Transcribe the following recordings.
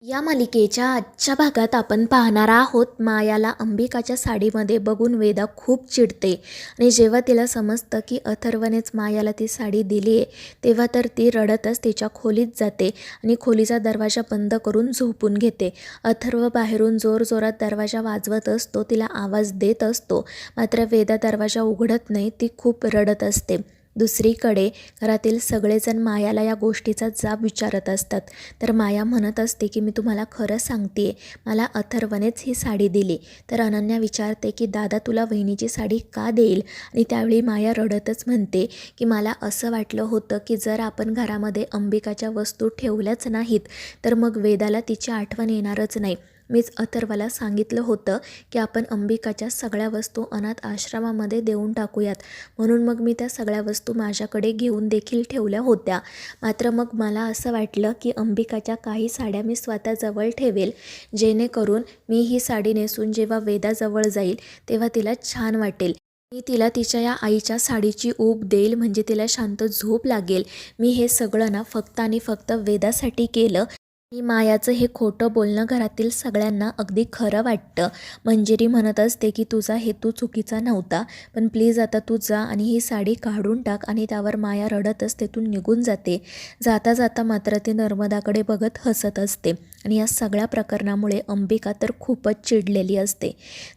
या मालिकेच्या आजच्या भागात आपण पाहणार आहोत मायाला अंबिकाच्या साडीमध्ये बघून वेदा खूप चिडते आणि जेव्हा तिला समजतं की अथर्वनेच मायाला ती साडी दिली आहे तेव्हा तर ती रडतच तिच्या खोलीत जाते आणि खोलीचा दरवाजा बंद करून झोपून घेते. अथर्व बाहेरून जोरजोरात दरवाजा वाजवत असतो, तिला आवाज देत असतो, मात्र वेदा दरवाजा उघडत नाही. ती खूप रडत असते. दुसरीकडे घरातील सगळेजण मायाला या गोष्टीचा जाब विचारत असतात. तर माया म्हणत असते की मी तुम्हाला खरं सांगते, मला अथर्वनेच ही साडी दिली. तर अनन्या विचारते की दादा तुला वहिनीची साडी का देईल? आणि त्यावेळी माया रडतच म्हणते की मला असं वाटलं होतं की जर आपण घरामध्ये अंबिकाच्या वस्तू ठेवल्याच नाहीत तर मग वेदाला तिची आठवण येणारच नाही. मीच अथर्वला सांगितलं होतं की आपण अंबिकाच्या सगळ्या वस्तू अनाथ आश्रमामध्ये देऊन टाकूयात, म्हणून मग मी त्या सगळ्या वस्तू माझ्याकडे घेऊन देखील ठेवल्या होत्या. मात्र मग मला असं वाटलं की अंबिकाच्या काही साड्या मी स्वतःजवळ ठेवेल, जेणेकरून मी ही साडी नेसून जेव्हा वेदाजवळ जाईल तेव्हा तिला छान वाटेल. मी तिला तिच्या या आईच्या साडीची ऊब देईल, म्हणजे तिला शांत झोप लागेल. मी हे सगळं ना फक्त आणि फक्त वेदासाठी केलं. आणि मायाचं हे खोटं बोलणं घरातील सगळ्यांना अगदी खरं वाटतं. मंजिरी म्हणत असते की तुझा हेतू चुकीचा नव्हता, पण प्लीज आता तू जा आणि ही साडी काढून टाक. आणि त्यावर माया रडतच तेथून निघून जाते. जाता जाता मात्र ती नर्मदाकडे बघत हसत असते आणि या सगळ्या प्रकरणामुळे अंबिका तर खूपच चिडलेली असते.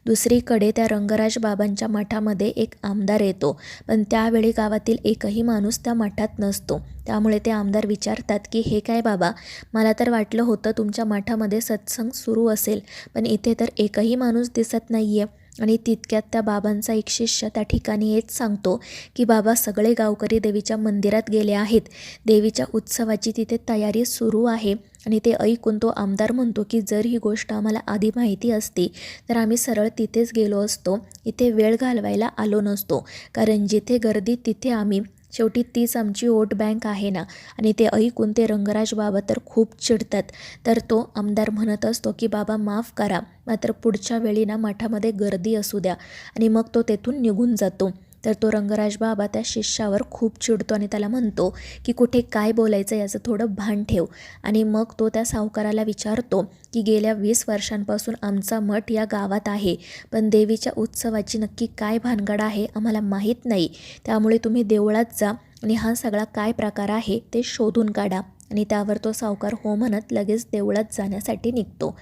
दुसरीकडे त्या रंगराज बाबांच्या मठामध्ये एक आमदार येतो, पण त्यावेळी गावातील एकही माणूस त्या मठात नसतो. त्यामुळे ते आमदार विचारतात की हे काय बाबा, मला तर वाटलं होतं तुमच्या मठामध्ये सत्संग सुरू असेल, पण इथे तर एकही माणूस दिसत नाही आहे. आणि तितक्यात त्या बाबांचा एक शिष्य त्या ठिकाणी हेच सांगतो की बाबा सगळे गावकरी देवीच्या मंदिरात गेले आहेत, देवीच्या उत्सवाची तिथे तयारी सुरू आहे. आणि ते ऐकून तो आमदार म्हणतो की जर ही गोष्ट आम्हाला आधी माहिती असती तर आम्ही सरळ तिथेच गेलो असतो, इथे वेळ घालवायला आलो नसतो, कारण जिथे गर्दी तिथे आम्ही, शेवटी तीच आमची वोट बँक आहे ना. आणि ते ऐकून ते रंगराज बाबा तर खूप चिडतात. तर तो आमदार म्हणत असतो की बाबा माफ करा, मात्र पुढच्या वेळी ना मठामध्ये गर्दी असू द्या. आणि मग तो तेथून निघून जातो. तर तो रंगराज बाबा त्या शिष्यावर खूप चिडतो आणि त्याला म्हणतो की कुठे काय बोलायचं याचं थोडं भान ठेव. आणि मग तो त्या सावकाराला विचारतो की गेल्या 20 वर्षांपासून आमचा मठ या गावात आहे, पण देवीच्या उत्सवाची नक्की काय भानगड आहे आम्हाला माहीत नाही. त्यामुळे तुम्ही देवळात जा आणि हा सगळा काय प्रकार आहे ते शोधून काढा. आणि त्यावर तो सावकार हो म्हणत लगेच देवळात जाण्यासाठी निघतो.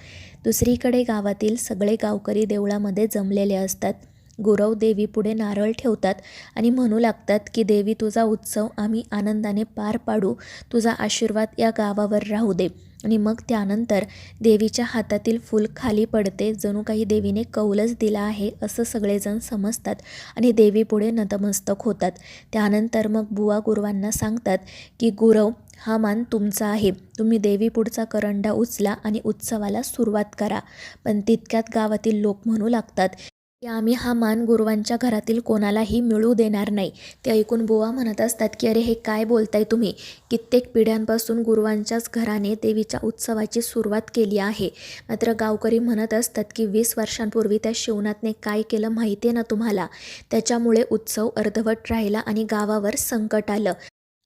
दुसरीकडे गावातील सगळे गावकरी देवळामध्ये जमलेले असतात. गुरव देवीपुढे नारळ ठेवतात आणि म्हणू लागतात की देवी तुझा उत्सव आम्ही आनंदाने पार पाडू, तुझा आशीर्वाद या गावावर राहू दे. आणि मग त्यानंतर देवीच्या हातातील फूल खाली पडते, जणू काही देवीने कौलच दिला आहे असं सगळेजण समजतात आणि देवीपुढे नतमस्तक होतात. त्यानंतर मग बुवा गुरवांना सांगतात की गुरव हा मान तुमचा आहे, तुम्ही देवीपुढचा करंडा उचला आणि उत्सवाला सुरुवात करा. पण तितक्यात गावातील लोक म्हणू लागतात की आम्ही हा मान गुरुवांच्या घरातील कोणालाही मिळू देणार नाही. ते ऐकून बुवा म्हणत असतात की अरे हे काय बोलताय तुम्ही, कित्येक पिढ्यांपासून गुरुवांच्याच घराने देवीच्या उत्सवाची सुरुवात केली आहे. मात्र गावकरी म्हणत असतात की 20 वर्षांपूर्वी त्या शिवनाथने काय केलं माहिती आहे ना तुम्हाला, त्याच्यामुळे उत्सव अर्धवट राहिला आणि गावावर संकट आलं.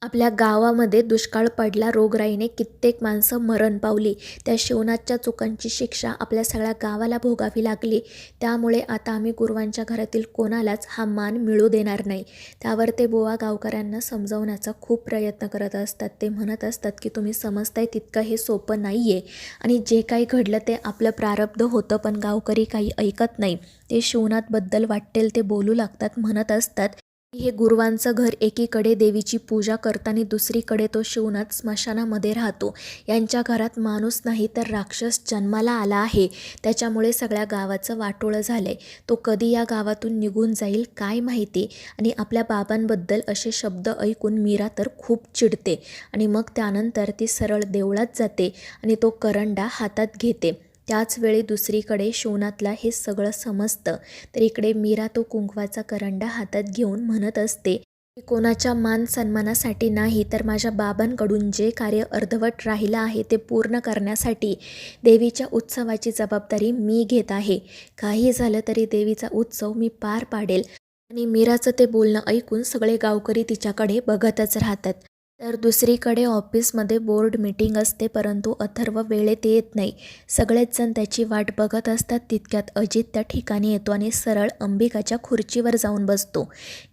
आपल्या गावामध्ये दुष्काळ पडला, रोगराईने कित्येक माणसं मरण पावली, त्या शिवनाथच्या चुकांची शिक्षा आपल्या सगळ्या गावाला भोगावी लागली. त्यामुळे आता आम्ही गुरुवांच्या घरातील कोणालाच हा मान मिळू देणार नाही. त्यावर ते बुवा गावकऱ्यांना समजावण्याचा खूप प्रयत्न करत असतात. ते म्हणत असतात की तुम्ही समजताय तितकं हे सोपं नाही आहे आणि जे काही घडलं ते आपलं प्रारब्ध होतं, पण गावकरी काही ऐकत नाही. ते शिवनाथबद्दल वाटेल ते बोलू लागतात, म्हणत असतात हे गुरुवांचं घर एकीकडे देवीची पूजा करताना दुसरीकडे तो शिवनाथ स्मशानामध्ये राहतो. यांच्या घरात माणूस नाही तर राक्षस जन्माला आला आहे, त्याच्यामुळे सगळ्या गावाचं वाटोळं झालंय. तो कधी या गावातून निघून जाईल काय माहिती. आणि आपल्या बाबांबद्दल असे शब्द ऐकून मीरा तर खूप चिडते आणि मग त्यानंतर ती सरळ देवळात जाते आणि तो करंडा हातात घेते. त्याच वेळी दुसरीकडे शिवनाथला हे सगळं समजतं. तर इकडे मीरा तो कुंकवाचा करंडा हातात घेऊन म्हणत असते की कोणाच्या मान सन्मानासाठी नाही, तर माझ्या बाबांकडून जे कार्य अर्धवट राहिलं आहे ते पूर्ण करण्यासाठी देवीच्या उत्सवाची जबाबदारी मी घेत आहे. काही झालं तरी देवीचा उत्सव मी पार पाडेल. आणि मीराचं ते बोलणं ऐकून सगळे गावकरी तिच्याकडे बघतच राहतात. तर दुसरीकडे ऑफिसमध्ये बोर्ड मीटिंग असते, परंतु अथर्व वेळेत येत नाही. सगळेच जण त्याची वाट बघत असतात. तितक्यात अजित त्या ठिकाणी येतो आणि सरळ अंबिकाच्या खुर्चीवर जाऊन बसतो.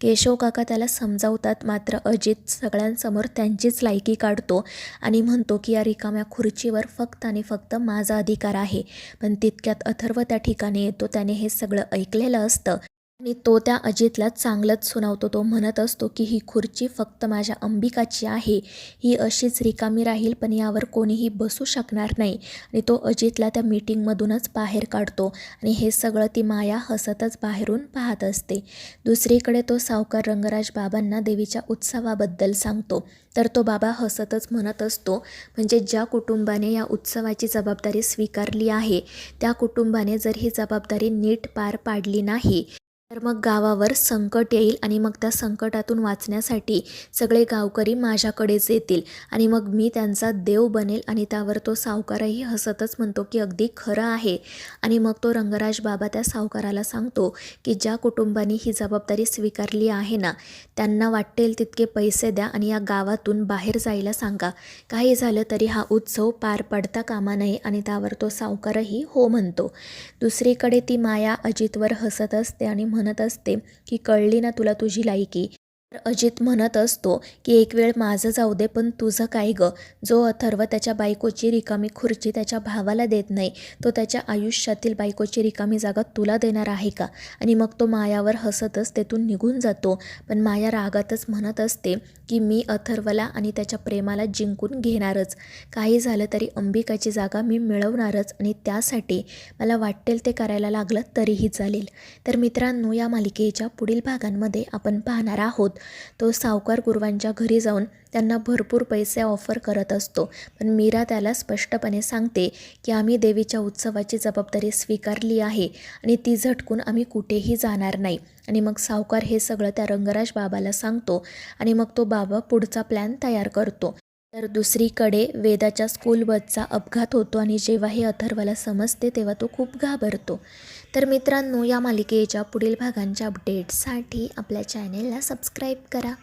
केशव काका त्याला समजावतात, मात्र अजित सगळ्यांसमोर त्यांचीच लायकी काढतो आणि म्हणतो की या रिकाम्या खुर्चीवर फक्त आणि फक्त माझा अधिकार आहे. पण तितक्यात अथर्व त्या ठिकाणी येतो. त्याने हे सगळं ऐकलेलं असतं आणि तो त्या अजितला चांगलंच सुनावतो. तो म्हणत असतो की ही खुर्ची फक्त माझ्या अंबिकाची आहे, ही अशीच रिकामी राहील, पण यावर कोणीही बसू शकणार नाही. आणि तो अजितला त्या मीटिंगमधूनच बाहेर काढतो आणि हे सगळं ती माया हसतच बाहेरून पाहत असते. दुसरीकडे तो सावकार रंगराज बाबांना देवीच्या उत्सवाबद्दल सांगतो. तर तो बाबा हसतच म्हणत असतो, म्हणजे ज्या कुटुंबाने या उत्सवाची जबाबदारी स्वीकारली आहे, त्या कुटुंबाने जर ही जबाबदारी नीट पार पाडली नाही तर मग गावावर संकट येईल आणि मग त्या संकटातून वाचण्यासाठी सगळे गावकरी माझ्याकडेच येतील आणि मग मी त्यांचा देव बनेल. आणि त्यावर तो सावकारही हसतच म्हणतो की अगदी खरं आहे. आणि मग तो रंगराज बाबा त्या सावकाराला सांगतो की ज्या कुटुंबाने ही जबाबदारी स्वीकारली आहे ना, त्यांना वाटेल तितके पैसे द्या आणि या गावातून बाहेर जायला सांगा. काही झालं तरी हा उत्सव पार पडता कामा नये. आणि त्यावर तो सावकारही हो म्हणतो. दुसरीकडे ती माया अजितवर हसत असते आणि म्हणत असते की कळली ना तुला तुझी लायकी. तर अजित म्हणत असतो की एक वेळ माझं जाऊ दे, पण तुझं काय गं. जो अथर्व त्याच्या बायकोची रिकामी खुर्ची त्याच्या भावाला देत नाही, तो त्याच्या आयुष्यातील बायकोची रिकामी जागा तुला देणार आहे का. आणि मग तो मायावर हसतच तेथून निघून जातो. पण माया रागातच म्हणत असते की मी अथर्वला आणि त्याच्या प्रेमाला जिंकून घेणारच. काही झालं तरी अंबिकाची जागा मी मिळवणारच आणि त्यासाठी मला वाटेल ते करायला लागलं तरीही चालेल. तर मित्रांनो, या मालिकेच्या पुढील भागांमध्ये आपण पाहणार आहोत तो सावकार गुरवांच्या घरी जाऊन त्यांना भरपूर पैसे ऑफर करत असतो. पण मीरा त्याला स्पष्टपणे सांगते की आम्ही देवीच्या उत्सवाची जबाबदारी स्वीकारली आहे आणि ती झटकून आम्ही कुठेही जाणार नाही. आणि मग सावकार हे सगळं त्या रंगराज बाबाला सांगतो आणि मग तो बाबा पुढचा प्लॅन तयार करतो. तर दुसरीकडे वेदाच्या स्कूल बसचा अपघात होतो आणि जेव्हा हे अथर्वला समजते तेव्हा तो खूप घाबरतो. तर मित्रांनो, या मालिकेच्या पुढील भागांच्या अपडेट्ससाठी आपल्या चॅनेलला सबस्क्राईब करा.